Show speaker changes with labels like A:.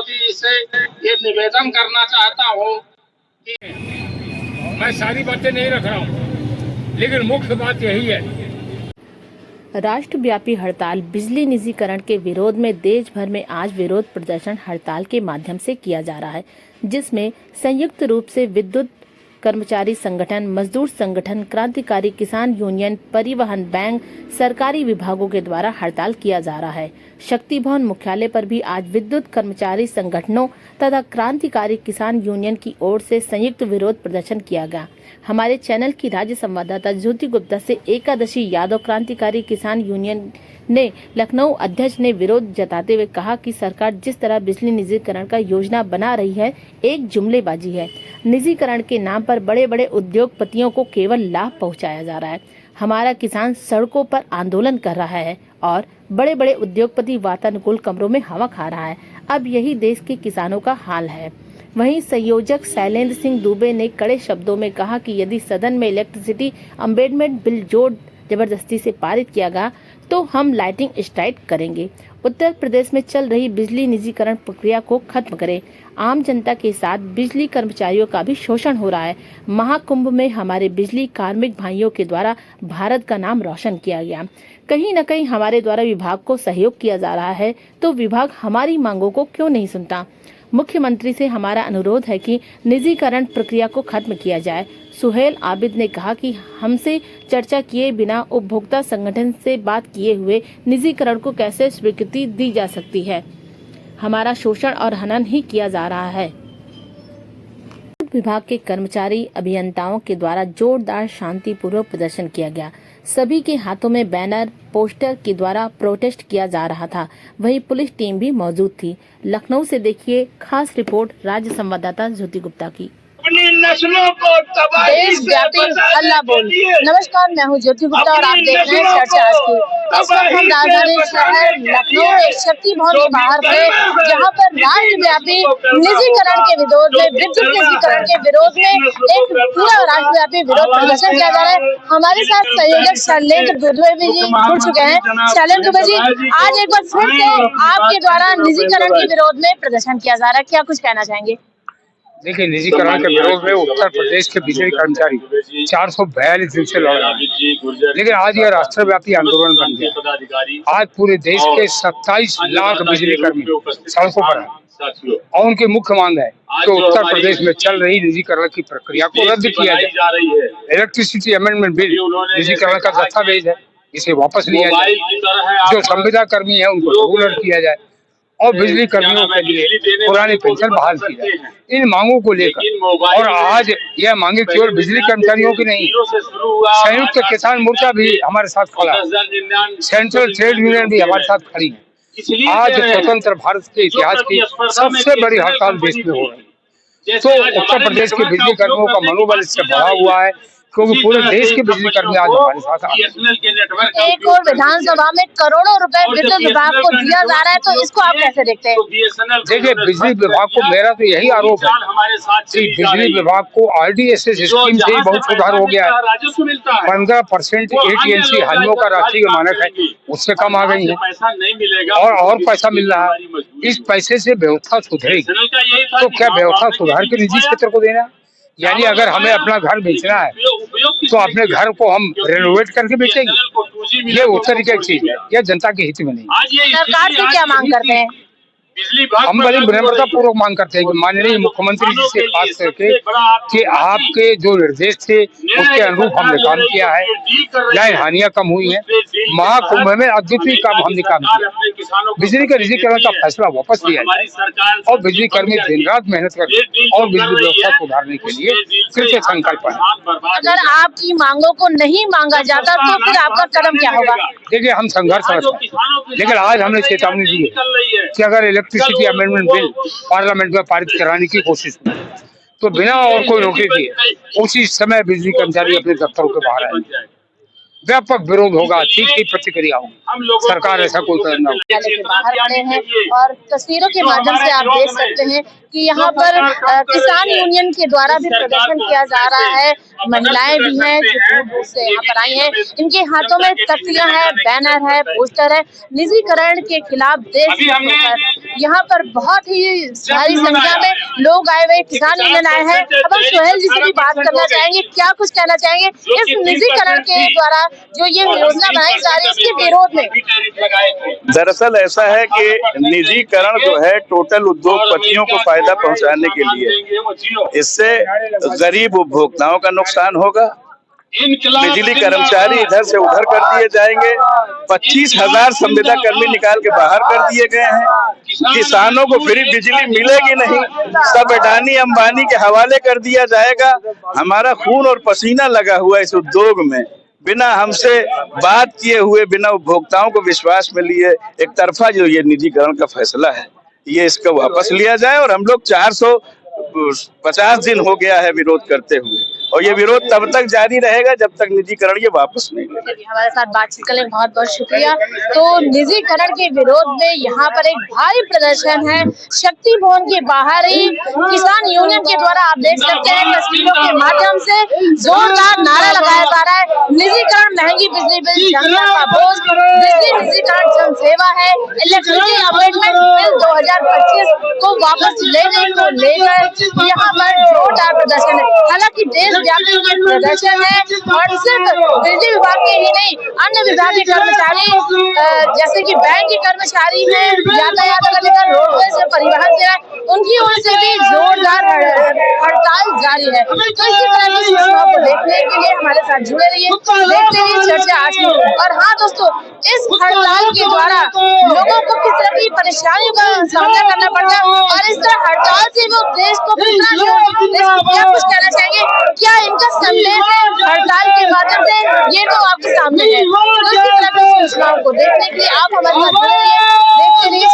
A: सभापति जी से ये निवेदन करना चाहता हूँ कि
B: मैं सारी बातें नहीं रख रहा हूँ, लेकिन मुख्य बात यही है।
C: राष्ट्रव्यापी हड़ताल बिजली निजीकरण के विरोध में देश भर में आज विरोध प्रदर्शन हड़ताल के माध्यम से किया जा रहा है, जिसमें संयुक्त रूप से विद्युत कर्मचारी संगठन, मजदूर संगठन, क्रांतिकारी किसान यूनियन, परिवहन, बैंक, सरकारी विभागों के द्वारा हड़ताल किया जा रहा है। शक्ति भवन मुख्यालय पर भी आज विद्युत कर्मचारी संगठनों तथा क्रांतिकारी किसान यूनियन की ओर से संयुक्त विरोध प्रदर्शन किया गया। हमारे चैनल की राज्य संवाददाता ज्योति गुप्ता से एकादशी यादव क्रांतिकारी किसान यूनियन ने लखनऊ अध्यक्ष ने विरोध जताते हुए कहा कि सरकार जिस तरह बिजली निजीकरण का योजना बना रही है, एक जुमलेबाजी है। निजीकरण के नाम पर बड़े बड़े उद्योगपतियों को केवल लाभ पहुंचाया जा रहा है। हमारा किसान सड़कों पर आंदोलन कर रहा है और बड़े बड़े उद्योगपति वातानुकूल कमरों में हवा खा रहा है। अब यही देश के किसानों का हाल है। वहीं संयोजक शैलेंद्र सिंह दुबे ने कड़े शब्दों में कहा कि यदि सदन में इलेक्ट्रिसिटी अमेंडमेंट बिल जोर जबरदस्ती से पारित किया गया तो हम लाइटिंग स्ट्राइक करेंगे। उत्तर प्रदेश में चल रही बिजली निजीकरण प्रक्रिया को खत्म करें। आम जनता के साथ बिजली कर्मचारियों का भी शोषण हो रहा है। महाकुंभ में हमारे बिजली कार्मिक भाइयों के द्वारा भारत का नाम रोशन किया गया। कहीं न कहीं हमारे द्वारा विभाग को सहयोग किया जा रहा है, तो विभाग हमारी मांगों को क्यों नहीं सुनता। मुख्यमंत्री से हमारा अनुरोध है कि निजीकरण प्रक्रिया को खत्म किया जाए। सुहेल आबिद ने कहा कि हमसे चर्चा किए बिना उपभोक्ता संगठन से बात किए हुए निजीकरण को कैसे स्वीकृति दी जा सकती है। हमारा शोषण और हनन ही किया जा रहा है। विभाग के कर्मचारी अभियंताओं के द्वारा जोरदार शांतिपूर्वक प्रदर्शन किया गया। सभी के हाथों में बैनर पोस्टर के द्वारा प्रोटेस्ट किया जा रहा था। वहीं पुलिस टीम भी मौजूद थी। लखनऊ से देखिए खास रिपोर्ट राज्य संवाददाता ज्योति गुप्ता की।
A: नस्लों को
D: देशव्यापी हल्ला बोल। नमस्कार, मैं हूं ज्योति गुप्ता और आप देख रहे हैं चर्चा आज की। इस वक्त हम राजधानी शहर लखनऊ के शक्ति भवन के बाहर थे, जहां पर राष्ट्रव्यापी निजीकरण के विरोध में, विद्युत निजीकरण के विरोध में एक पूरा राष्ट्रव्यापी विरोध प्रदर्शन किया जा रहा है। हमारे साथ संयोजक शैलेंद्र दुबे जी जुड़ चुके हैं। शैलेंद्र दुबे जी, आज एक बार फिर से आपके द्वारा निजीकरण के विरोध में प्रदर्शन किया जा रहा है, क्या कुछ कहना चाहेंगे?
B: देखिए, निजीकरण के विरोध में उत्तर प्रदेश के बिजली कर्मचारी 442 दिन से लड़ रहे हैं, लेकिन आज यह राष्ट्रव्यापी आंदोलन बन गया। आज पूरे देश के 27 लाख बिजली कर्मी सड़कों पर हैं और उनकी मुख्य मांग है कि उत्तर प्रदेश में चल रही निजीकरण की प्रक्रिया को रद्द किया जाए। इलेक्ट्रिसिटी अमेंडमेंट बिल निजीकरण का दस्तावेज है, इसे वापस लिया जाए। जो संविदा कर्मी है उनको रेगुलर किया जाए और बिजली कर्मियों के लिए पुरानी पेंशन बहाल की जाए। इन मांगों को लेकर, और आज यह मांगे केवल बिजली कर्मचारियों की नहीं, संयुक्त किसान मोर्चा भी हमारे साथ खड़ा है, सेंट्रल ट्रेड यूनियन भी हमारे साथ खड़ी है। आज स्वतंत्र भारत के इतिहास की सबसे बड़ी हड़ताल देश में हो रही है। तो उत्तर प्रदेश के बिजली कर्मियों का मनोबल इससे बढ़ा हुआ है, क्योंकि पूरे देश के बिजली कर्मी आज हमारे साथ आए।
D: एक और विधानसभा में करोड़ों रुपए विद्युत विभाग को दिया जा रहा है, तो इसको आप कैसे देखते हैं?
B: देखिए, बिजली विभाग को मेरा तो यही आरोप है कि बिजली विभाग को RDSS स्कीम से ही बहुत सुधार हो गया है। 15% AT&C हानियों का राशि का मानक है, उससे कम आ गई है और पैसा मिल रहा है। इस पैसे से व्यवस्था सुधरेगी, तो क्या व्यवस्था सुधार के निजी क्षेत्र को देना? यानी अगर हमें अपना घर बेचना है तो अपने घर को हम रेनोवेट करके बेचेंगे। ये उस तरीके की चीज है, यह जनता के हित में नहीं।
D: सरकार से क्या मांग करते हैं?
B: हम बड़ी विनम्रता पूर्वक मांग करते हैं कि माननीय मुख्यमंत्री जी से बात करके कि आपके जो निर्देश थे उसके अनुरूप हमने काम किया है, लाइन हानियां कम हुई हैं, महाकुंभ में अद्वितीय काम हमने काम किया। बिजली के निजीकरण का फैसला वापस लिया जाए और बिजली कर्मी दिन रात मेहनत करते और बिजली व्यवस्था सुधारने के लिए फिर से संकल्प है।
D: अगर आपकी मांगों को नहीं मांगा जाता तो फिर आपका कदम क्या होगा?
B: देखिए, हम संघर्ष करते हैं, लेकिन आज हमने चेतावनी दी है कि अगर इलेक्ट्रिसिटी अमेंडमेंट बिल पार्लियामेंट में पारित कराने की कोशिश की तो बिना और कोई रोके दिए उसी समय बिजली कर्मचारी अपने दफ्तरों के बाहर आएंगे। व्यापक विरोध होगा, तीखी प्रतिक्रिया होगी। सरकार ऐसा कोई करना
D: के बाहर खड़े हैं और तस्वीरों के माध्यम से आप देख सकते हैं कि यहाँ पर किसान यूनियन के द्वारा भी प्रदर्शन किया जा रहा है। महिलाएं भी हैं जो दूर दूर से यहाँ पर आई हैं। इनके हाथों में तख्तियां हैं, बैनर है, पोस्टर है। निजीकरण के खिलाफ देश यहाँ पर बहुत ही भारी संख्या में लोग आए हुए, किसान यूनियन आए हैं। अब हम सोहेल जी से भी बात करना चाहेंगे, क्या कुछ कहना चाहेंगे इस निजीकरण के द्वारा जो ये योजना बनाई जा रही है इसके विरोध में।
E: दरअसल ऐसा है कि निजीकरण जो है टोटल उद्योगपतियों को फायदा पहुंचाने के लिए, इससे गरीब उपभोक्ताओं का नुकसान होगा। बिजली कर्मचारी इधर से उधर कर दिए जाएंगे। 25,000 संविदा कर्मी निकाल के बाहर कर दिए गए हैं। किसानों को फ्री बिजली मिलेगी नहीं, सब अडानी अंबानी के हवाले कर दिया जाएगा। हमारा खून और पसीना लगा हुआ इस उद्योग में, बिना हमसे बात किए हुए, बिना उपभोक्ताओं को विश्वास में लिए एक तरफा जो ये निजीकरण का फैसला है, ये इसको वापस लिया जाए। और हम लोग 450 दिन हो गया है विरोध करते हुए, और ये विरोध तब तक जारी रहेगा जब तक निजीकरण ये वापस नहीं लेगा।
D: हमारे साथ बातचीत करने का बहुत बहुत शुक्रिया। तो निजीकरण के विरोध में यहाँ पर एक भारी प्रदर्शन है शक्ति भवन के बाहर ही। किसान यूनियन के द्वारा आप देख सकते हैं तस्वीरों के माध्यम से जोरदार नारा लगाया जा रहा है, निजीकरण महंगी बिजली बिल, जनता का बोझ, बिजली निजीकरण जन सेवा है, इलेक्ट्रिसिटी अपडेटमेंट बिल 2025 को वापस लेने को लेकर यहाँ पर जोरदार प्रदर्शन है। हालांकि देशव्यापी ये प्रदर्शन है और सिर्फ बिजली विभाग के ही नहीं, अन्य विभाग के कर्मचारी जैसे कि बैंक के कर्मचारी हैं, यातायात करने का रोडवेज से परिवहन सेवा, उनकी ओर से भी जोरदार हड़ताल जारी है। तो इसी तरह की सूचनाओं को देखने के लिए हमारे साथ जुड़े रहिए, देखते रहिए चर्चा आज की। और हाँ दोस्तों, इस हड़ताल के द्वारा लोगों को किस तरह की परेशानियों का सामना करना पड़ता है और इस तरह हड़ताल से वो देश को क्या कुछ कहना चाहेंगे, क्या इनका संदेश है हड़ताल के माध्यम से, ये तो आपके सामने है। तो इसी तरह की सूचनाओं को देखने के लिए आप हमारे साथ जुड़े रहिए, देखते रहिए।